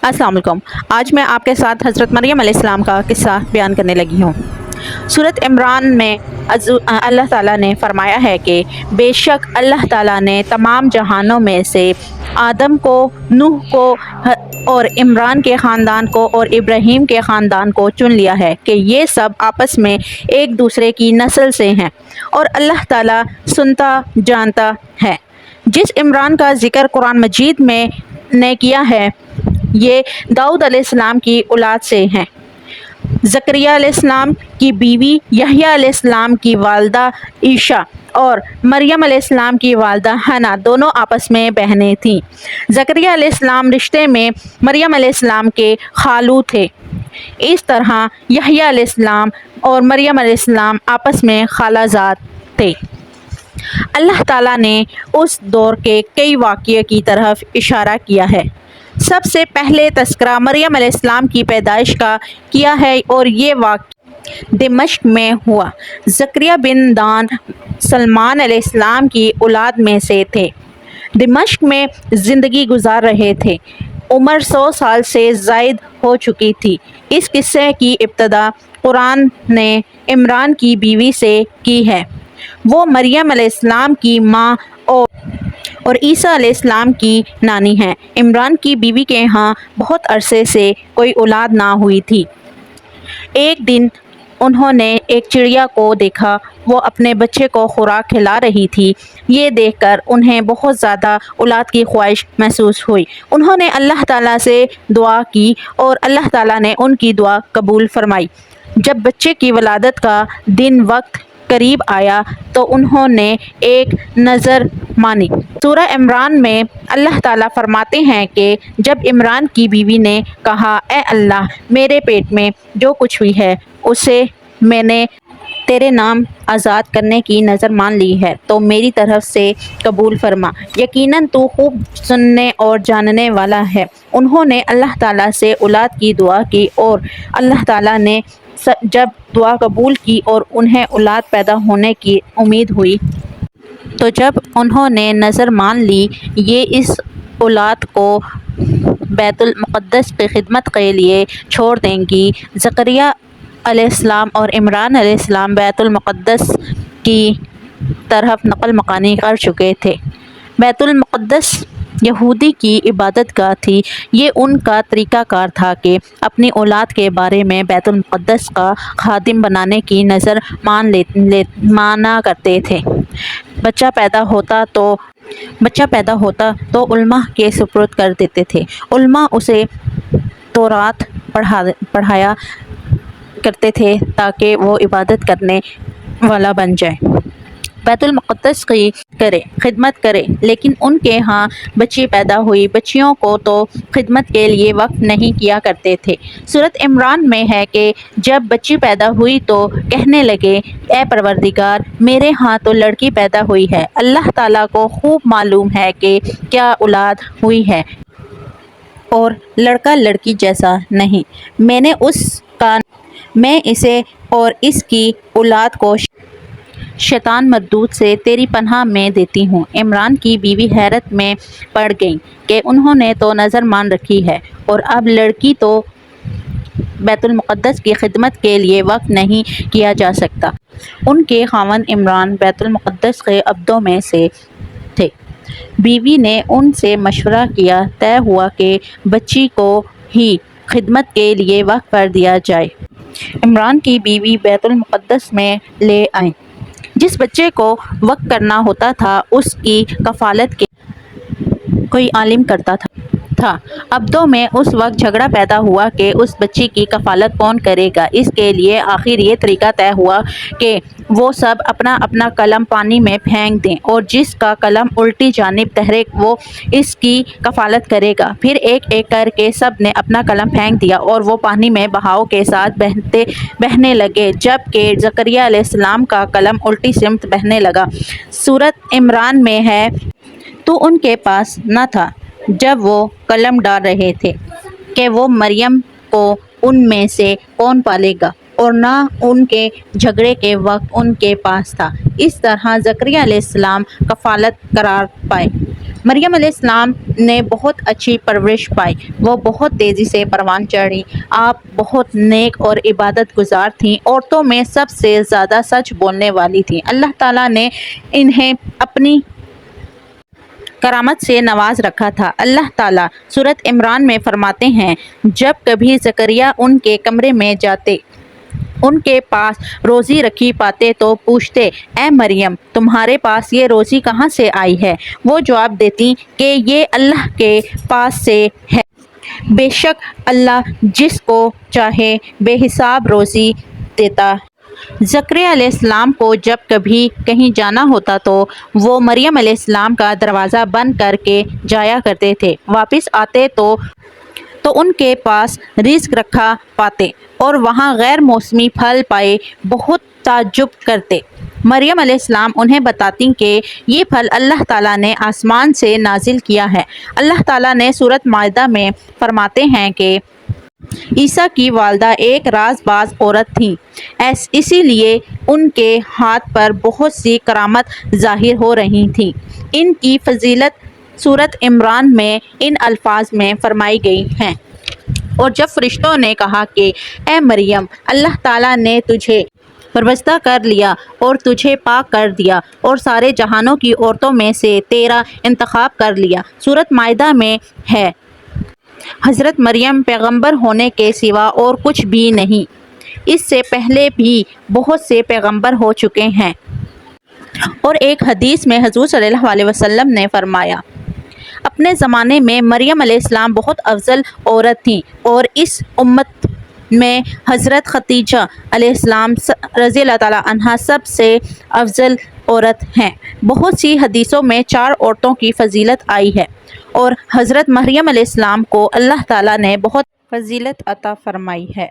अस्सलाम वालेकुम। आज मैं आपके साथ हज़रत मरियम अलैहिस्सलाम का किस्सा बयान करने लगी हूँ। सूरत इमरान में अल्लाह ताला ने फरमाया है कि बेशक अल्लाह ताला ने तमाम जहानों में से आदम को, नूह को और इमरान के ख़ानदान को और इब्राहीम के ख़ानदान को चुन लिया है कि ये सब आपस में एक दूसरे की नस्ल से हैं और अल्लाह ताला सुनता जानता है। जिस इमरान का ज़िक्र कुरान मजीद में ने किया है ये दाऊद अलैहिस्सलाम की औलाद से हैं। ज़करिया अलैहिस्सलाम की बीवी यहया अलैहिस्सलाम की वालदा ईशा और मरियम अलैहिस्सलाम की वालदा हना दोनों आपस में बहनें थीं। ज़करिया अलैहिस्सलाम रिश्ते में मरियम अलैहिस्सलाम के खालू थे। इस तरह यहया अलैहिस्सलाम और मरियम अलैहिस्सलाम आपस में खालाजाद थे। अल्लाह ताला ने उस दौर के कई वाक़ये की तरफ इशारा किया है। सबसे पहले तस्करा मरियम अलैहिस्सलाम की पैदाइश का किया है और ये वाक़या दिमश्क में हुआ। ज़करिया बिन दान सलमान अलैहिस्सलाम की औलाद में से थे। दिमश्क में ज़िंदगी गुजार रहे थे। उम्र 100 साल से ज़ायद हो चुकी थी। इस किस्से की इब्तिदा कुरान ने इमरान की बीवी से की है। वो मरियम अलैहिस्सलाम की माँ और ईसा अलैहिस्सलाम की नानी हैं। इमरान की बीवी के यहाँ बहुत अरसे से कोई औलाद ना हुई थी। एक दिन उन्होंने एक चिड़िया को देखा, वो अपने बच्चे को खुराक खिला रही थी। ये देखकर उन्हें बहुत ज़्यादा औलाद की ख्वाहिश महसूस हुई। उन्होंने अल्लाह ताला से दुआ की और अल्लाह ताला ने उनकी दुआ कबूल फरमाई। जब बच्चे की वलादत का दिन वक्त करीब आया तो उन्होंने एक नज़र मानी। सूरह इमरान में अल्लाह ताला फरमाते हैं कि जब इमरान की बीवी ने कहा, ए अल्लाह, मेरे पेट में जो कुछ भी है उसे मैंने तेरे नाम आज़ाद करने की नज़र मान ली है, तो मेरी तरफ से कबूल फरमा, यकीनन तू खूब सुनने और जानने वाला है। उन्होंने अल्लाह ताला से औलाद की दुआ की और अल्लाह ताला ने जब दुआ कबूल की और उन्हें औलाद पैदा होने की उम्मीद हुई तो जब उन्होंने नज़र मान ली ये इस औलाद को बैतुल मुक़द्दस की खिदमत के लिए छोड़ देंगी। ज़करिया अलैहिस्सलाम और इमरान अलैहिस्सलाम बैतुल मुक़द्दस की तरफ नक़ल मकानी कर चुके थे। बैतुल मुक़द्दस यहूदी की इबादत गाह थी। ये उनका तरीक़ाकार था कि अपनी औलाद के बारे में बैतुल मुक़द्दस का खादिम बनाने की नज़र माना करते थे। बच्चा पैदा होता तो उलमा के सुपुर्द कर देते थे। उलमा उसे तौरात पढ़ाया करते थे ताकि वो इबादत करने वाला बन जाए, बैतुल मुक़द्दस की खिदमत करे। लेकिन उनके यहाँ बच्ची पैदा हुई, बच्चियों को तो खिदमत के लिए वक्त नहीं किया करते थे। सूरत इमरान में है कि जब बच्ची पैदा हुई तो कहने लगे, ए परवरदिगार, मेरे यहाँ तो लड़की पैदा हुई है। अल्लाह ताला को खूब मालूम है कि क्या औलाद हुई है और लड़का लड़की जैसा नहीं। मैं इसे और इसकी औलाद को शैतान मरदूद से तेरी पनाह में देती हूँ। इमरान की बीवी हैरत में पड़ गई कि उन्होंने तो नज़र मान रखी है और अब लड़की तो बैतुल मुक़द्दस की खिदमत के लिए वक्त नहीं किया जा सकता। उनके खावंद इमरान बैतुल मुक़द्दस के अब्दों में से थे। बीवी ने उनसे मशवरा किया, तय हुआ कि बच्ची को ही खिदमत के लिए वक्त कर दिया जाए। इमरान की बीवी बैतुल मुक़द्दस में ले आई। जिस बच्चे को वक्त करना होता था उसकी कफ़ालत के कोई आलिम करता था। अब्दों में उस वक्त झगड़ा पैदा हुआ कि उस बच्ची की कफ़ालत कौन करेगा। इसके लिए आखिर ये तरीका तय हुआ कि वो सब अपना अपना कलम पानी में फेंक दें और जिसका कलम उल्टी जानिब तहरे वो इसकी कफ़ालत करेगा। फिर एक एक करके सब ने अपना कलम फेंक दिया और वो पानी में बहाव के साथ बहने लगे, जबकि ज़करिया अलैहिस्सलाम का कलम उल्टी सिमत बहने लगा। सूरत इमरान में है, तो उनके पास न था जब वो कलम डाल रहे थे कि वो मरियम को उनमें से कौन पालेगा, और ना उनके झगड़े के वक्त उनके पास था। इस तरह ज़करिया अलैहिस्सलाम कफ़ालत करार पाए। مریم علیہ السلام نے بہت اچھی پرورش پائی، وہ بہت تیزی سے پروان چڑھی۔ آپ بہت نیک اور عبادت گزار تھیں، عورتوں میں سب سے زیادہ سچ بولنے والی تھیں۔ اللہ تعالیٰ نے انہیں اپنی کرامت سے نواز رکھا تھا۔ اللہ تعالیٰ سورۃ عمران میں فرماتے ہیں، جب کبھی زکریا ان کے کمرے میں جاتے، ان کے پاس روزی رکھی پاتے تو پوچھتے، اے مریم، تمہارے پاس یہ روزی کہاں سے آئی ہے؟ وہ جواب دیتی کہ یہ اللہ کے پاس سے ہے، بے شک اللہ جس کو چاہے بے حساب روزی دیتا ہے۔ زکریا علیہ السلام کو جب کبھی کہیں جانا ہوتا تو وہ مریم علیہ السلام کا دروازہ بند کر کے جایا کرتے تھے۔ واپس آتے تو ان کے پاس رزق رکھا پاتے اور وہاں غیر موسمی پھل پائے، بہت تعجب کرتے۔ مریم علیہ السلام انہیں بتاتی کہ یہ پھل اللہ تعالیٰ نے آسمان سے نازل کیا ہے۔ اللہ تعالیٰ نے سورۃ مائدہ میں فرماتے ہیں کہ عیسیٰ کی والدہ ایک راز باز عورت تھیں، اسی لیے ان کے ہاتھ پر بہت سی کرامت ظاہر ہو رہی تھیں۔ ان کی فضیلت سورۃ عمران میں ان الفاظ میں فرمائی گئی ہے، اور جب فرشتوں نے کہا کہ اے مریم، اللہ تعالیٰ نے تجھے برگزیدہ کر لیا اور تجھے پاک کر دیا اور سارے جہانوں کی عورتوں میں سے تیرا انتخاب کر لیا۔ سورۃ مائدہ میں ہے، حضرت مریم پیغمبر ہونے کے سوا اور کچھ بھی نہیں، اس سے پہلے بھی بہت سے پیغمبر ہو چکے ہیں۔ اور ایک حدیث میں حضور صلی اللہ علیہ وسلم نے فرمایا، اپنے زمانے میں مریم علیہ السلام بہت افضل عورت تھیں، اور اس امت میں حضرت خدیجہ علیہ السلام رضی اللہ تعالیٰ عنہا سب سے افضل عورت ہیں۔ بہت سی حدیثوں میں 4 عورتوں کی فضیلت آئی ہے، اور حضرت مریم علیہ السلام کو اللہ تعالیٰ نے بہت فضیلت عطا فرمائی ہے۔